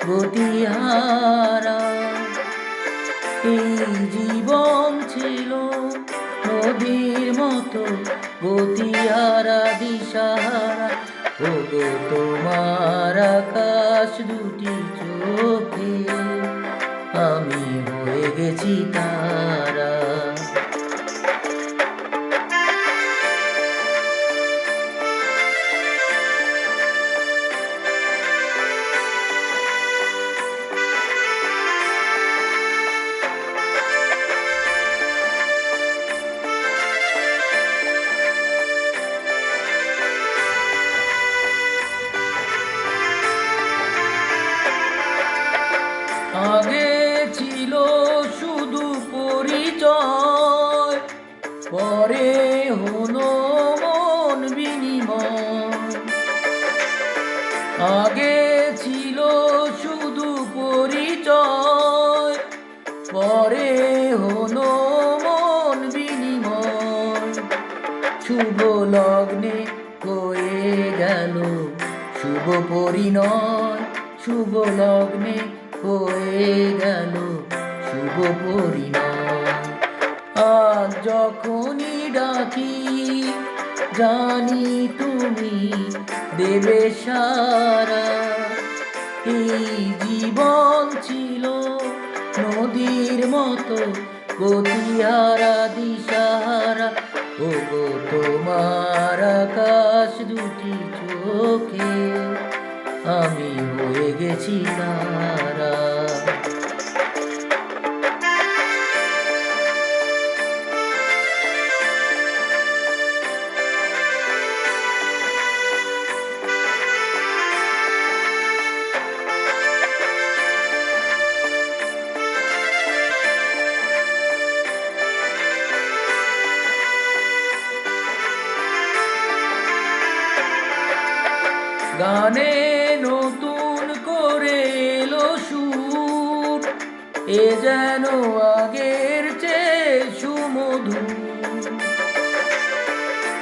গতিহারা। এই জীবন ছিল নদীর মতো গতিহারা দিশাহারা। ওগো তোমার আকাশ দুটি চোখে আমি হয়ে গেছি তারা। আগে ছিল শুধু পরিচয়, পরে হলো মন বিনিময়। আগে ছিল শুধু পরিচয়, পরে হলো মন বিনিময়। শুভ লগ্নে হয়ে গেল শুভ পরিণয়, শুভ লগ্নে হয়ে গেল শুভ পরিণয়। আজ যখনই ডাকি জানি তুমি দেবে সারা। এই জীবন ছিল নদীর মতো গতিহারা দিশাহারা। ওগো তোমার আকাশ দুটি চোখে আমি হয়ে গেছি তারা। গানে নতুন করে এলো সুর, এ যেন আগের চেয়ে সুমধুর।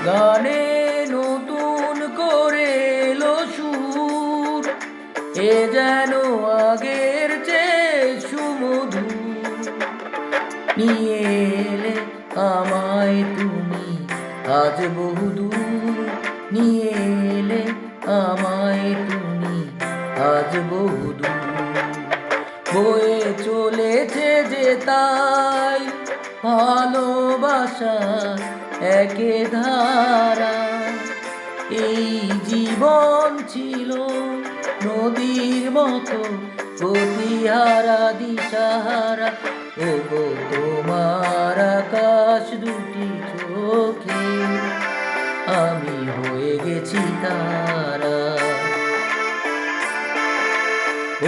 গানে নতুন করে এলো সুর, এ যেন আগের চেয়ে সুমধুর। নিয়ে এলে আমায় তুমি আজ বহুদূর, নিয়ে এলে আমায় তুমি আজ বহুদূর। বয়ে চলেছে যে তাই ভালোবাসা একে ধারা। এই জীবন ছিল নদীর মতো গতিহারা দিশাহারা। ওগো তোমার আকাশ দুটি চোখে আমি হয়ে গেছি তারা।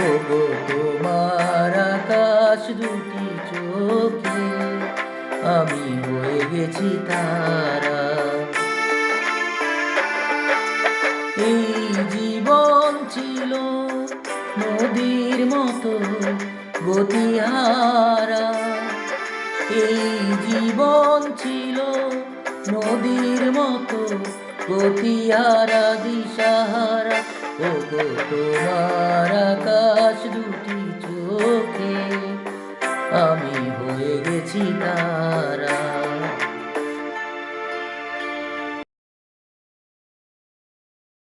ওগো তোমার আকাশ দুটি চোখে আমি হয়ে গেছি তারা। এই জীবন ছিল নদীর মতো গতিহারা। এই জীবন ছিল নদীর মতো গতিহারা দিশাহারা। ওগো তোমার আকাশ দুটি চোখে আমি